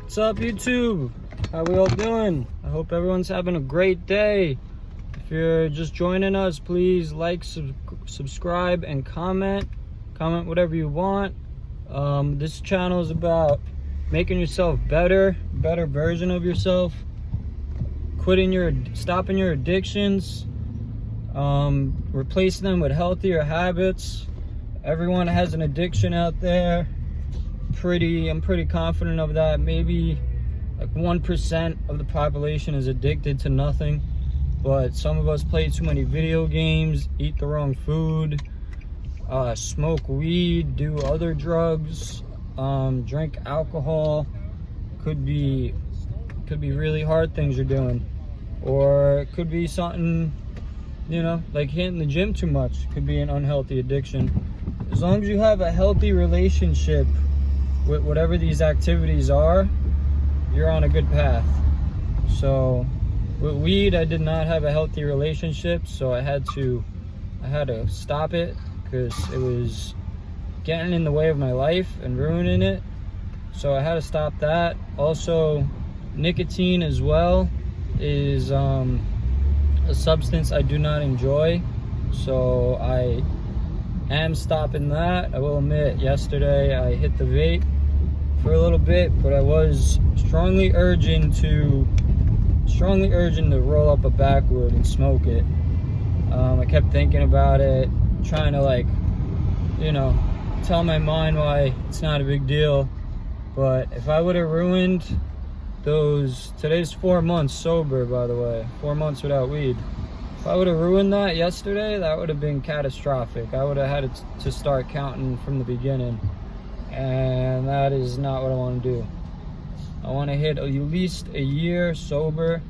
What's up, YouTube? How we all doing? I hope everyone's having a great day. If you're just joining us, please like, subscribe, and comment. Comment whatever you want. This channel is about making yourself better version of yourself, stopping your addictions, replacing them with healthier habits. Everyone has an addiction out there. I'm pretty confident of that. Maybe like 1% of the population is addicted to nothing, but some of us play too many video games, eat the wrong food, smoke weed, do other drugs, drink alcohol. Could be really hard things you're doing, or it could be something, like hitting the gym too much. Could be an unhealthy addiction. As long as you have a healthy relationship with whatever these activities are, you're on a good path. So with weed, I did not have a healthy relationship, so I had to stop it because it was getting in the way of my life and ruining it. So I had to stop that. Also, nicotine as well is a substance I do not enjoy, so I am stopping that. I will admit, yesterday I hit the vape for a little bit, but I was strongly urging to roll up a backwood and smoke it. I kept thinking about it, trying to tell my mind why it's not a big deal. But if I would have ruined today's 4 months sober, by the way, 4 months without weed. If I would have ruined that yesterday, that would have been catastrophic. I would have had to start counting from the beginning, and that is not what I want to do. I want to hit at least a year sober.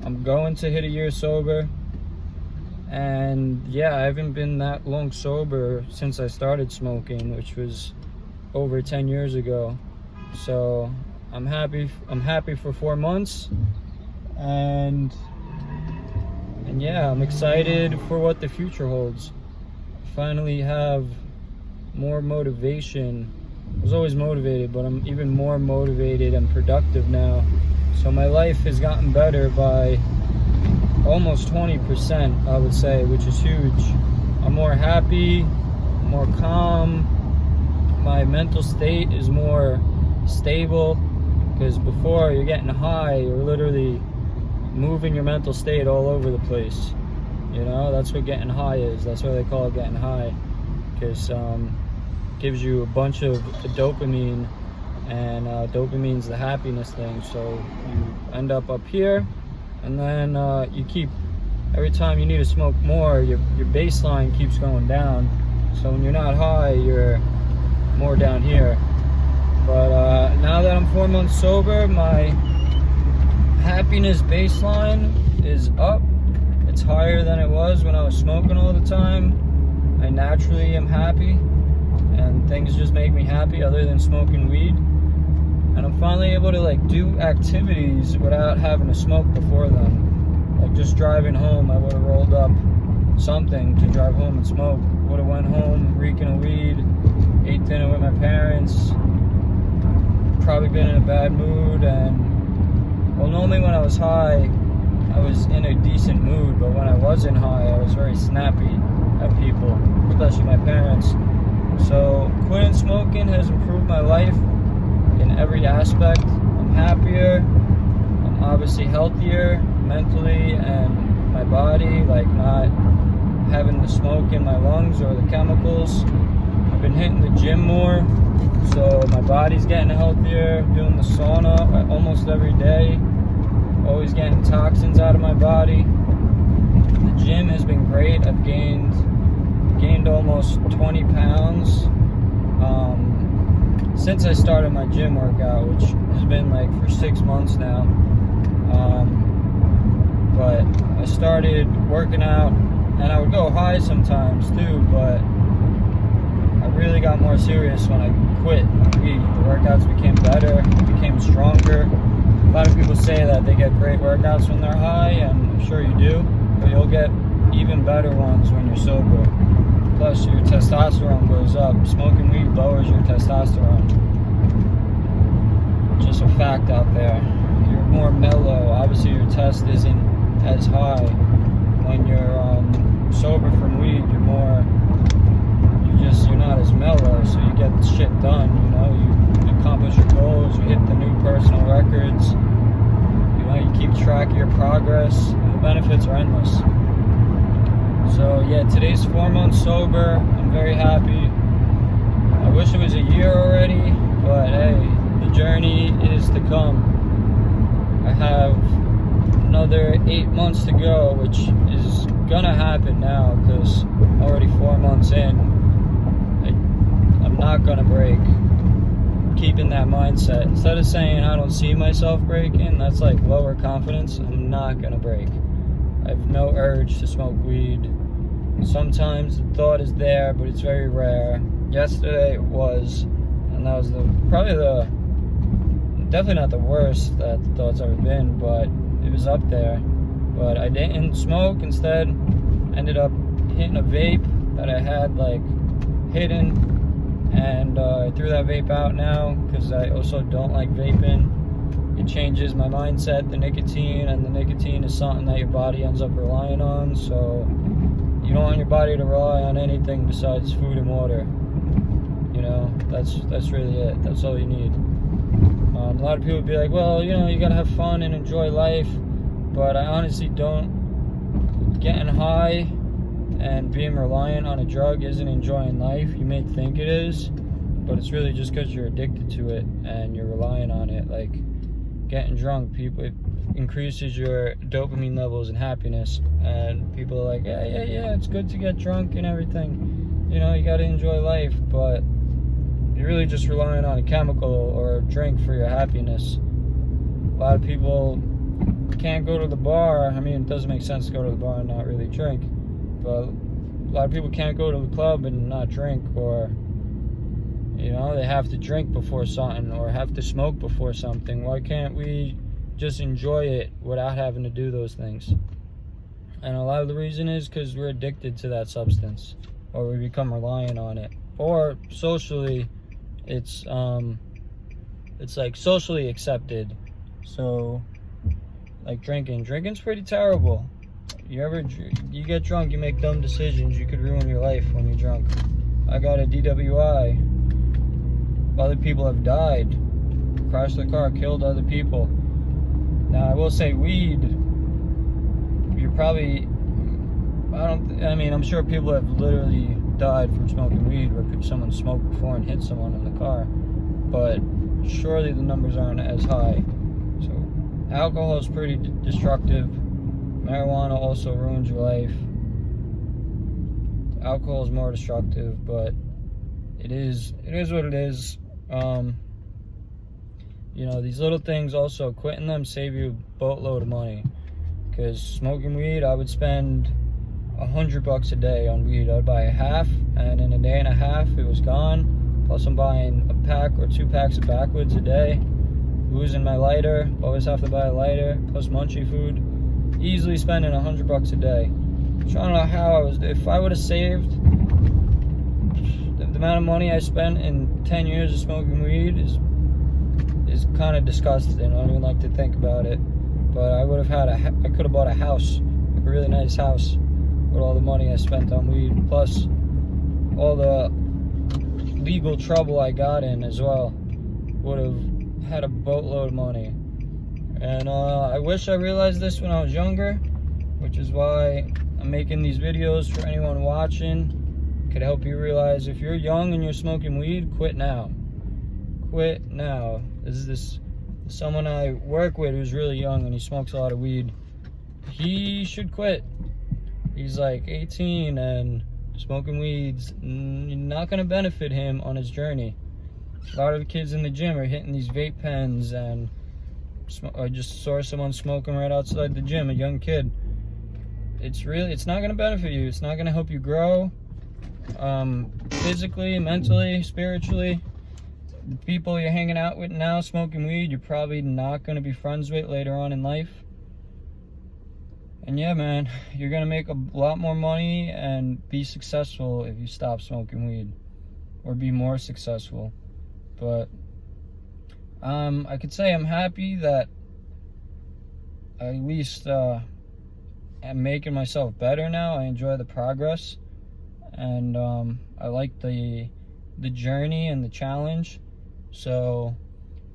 I'm going to hit a year sober, and yeah, I haven't been that long sober since I started smoking, which was over 10 years ago. So I'm happy for 4 months, and yeah, I'm excited for what the future holds. I finally have more motivation. I was always motivated, but I'm even more motivated and productive now. So my life has gotten better by almost 20%, I would say, which is huge. I'm more happy, more calm. My mental state is more stable, because before you're getting high, you're literally moving your mental state all over the place. That's what getting high is. That's why they call it getting high, because gives you a bunch of dopamine, and dopamine's the happiness thing. So you end up here, and then every time you need to smoke more, your baseline keeps going down. So when you're not high, you're more down here. But now that I'm 4 months sober, my happiness baseline is up. It's higher than it was when I was smoking all the time. I naturally am happy, and things just make me happy other than smoking weed. And I'm finally able to do activities without having to smoke before them. Like just driving home, I would have rolled up something to drive home and smoke. Would have went home reeking of weed, ate dinner with my parents, probably been in a bad mood. And normally when I was high, I was in a decent mood, but when I wasn't high, I was very snappy at people, especially my parents. So quitting smoking has improved my life in every aspect. I'm happier, I'm obviously healthier mentally, and my body, not having the smoke in my lungs or the chemicals. I've been hitting the gym more, so my body's getting healthier, doing the sauna almost every day, always getting toxins out of my body. The gym has been great. I've gained almost 20 pounds since I started my gym workout, which has been for 6 months now. But I started working out, and I would go high sometimes too, but I really got more serious when I quit weed. The workouts became better, became stronger. A lot of people say that they get great workouts when they're high, and I'm sure you do, but you'll get even better ones when you're sober. Plus, your testosterone goes up. Smoking weed lowers your testosterone. Just a fact out there. You're more mellow. Obviously, your test isn't as high. When you're sober from weed, you're not as mellow, so you get shit done. You know, you accomplish your goals. You hit the new personal records. You know, you keep track of your progress. The benefits are endless. So yeah, today's 4 months sober. I'm very happy. I wish it was a year already, but hey, the journey is to come. I have another 8 months to go, which is gonna happen now because I'm already 4 months in. I'm not gonna break. Keeping that mindset. Instead of saying I don't see myself breaking, that's like lower confidence. I'm not gonna break. I have no urge to smoke weed. Sometimes the thought is there, but it's very rare. Yesterday it was, and that was definitely not the worst that the thought's ever been, but it was up there. But I didn't smoke. Instead, ended up hitting a vape that I had like hidden, and I threw that vape out now because I also don't like vaping. It changes my mindset, the nicotine is something that your body ends up relying on, so you don't want your body to rely on anything besides food and water. You know, that's really it. That's all you need. A lot of people would be like, well, you know, you gotta have fun and enjoy life, but I honestly don't. Getting high and being reliant on a drug isn't enjoying life. You may think it is, but it's really just because you're addicted to it and you're relying on it. Like getting drunk, it increases your dopamine levels and happiness, and people are like, yeah, it's good to get drunk and everything. You know, you got to enjoy life, but you're really just relying on a chemical or a drink for your happiness. A lot of people can't go to the bar. I mean, it doesn't make sense to go to the bar and not really drink, but a lot of people can't go to the club and not drink, or you know, they have to drink before something or have to smoke before something. Why can't we just enjoy it without having to do those things? And a lot of the reason is because we're addicted to that substance, or we become reliant on it, or socially it's like socially accepted. So like drinking's pretty terrible. You get drunk, you make dumb decisions, you could ruin your life when you're drunk. I got a DWI. Other people have died, crashed their car, killed other people. Now I will say weed, you're probably, I'm sure people have literally died from smoking weed, where someone smoked before and hit someone in the car, but surely the numbers aren't as high. So alcohol is pretty destructive. Marijuana also ruins your life. Alcohol is more destructive, but it is what it is. You know, these little things also, quitting them save you a boatload of money. Because smoking weed, I would spend $100 a day on weed. I'd buy a half, and in a day and a half it was gone. Plus I'm buying a pack or 2 packs of backwoods a day. Losing my lighter, always have to buy a lighter, plus munchie food. Easily spending $100 a day. I'm trying to know how if I would have saved the amount of money I spent in 10 years of smoking weed is kind of disgusting. I don't even like to think about it. But I could have bought a house, like a really nice house, with all the money I spent on weed, plus all the legal trouble I got in as well. Would have had a boatload of money. And I wish I realized this when I was younger, which is why I'm making these videos for anyone watching. Could help you realize if you're young and you're smoking weed, quit now. Quit now. This is someone I work with who's really young and he smokes a lot of weed. He should quit. He's like 18 and smoking weed's not gonna benefit him on his journey. A lot of the kids in the gym are hitting these vape pens, and I just saw someone smoking right outside the gym, a young kid. It's not gonna benefit you. It's not gonna help you grow, physically, mentally, spiritually. The people you're hanging out with now smoking weed, you're probably not gonna be friends with later on in life. And yeah, man, you're gonna make a lot more money and be successful if you stop smoking weed, or be more successful. But I could say I'm happy that I at least am making myself better now. I enjoy the progress, and I like the journey and the challenge. So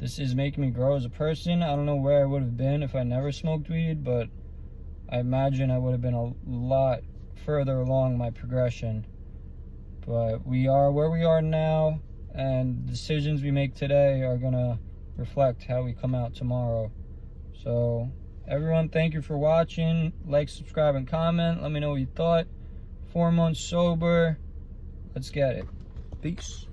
this is making me grow as a person. I don't know where I would have been if I never smoked weed, but I imagine I would have been a lot further along my progression. But we are where we are now, and decisions we make today are gonna reflect how we come out tomorrow. So everyone, thank you for watching. Like, subscribe, and comment. Let me know what you thought. 4 months sober. Let's get it. Peace.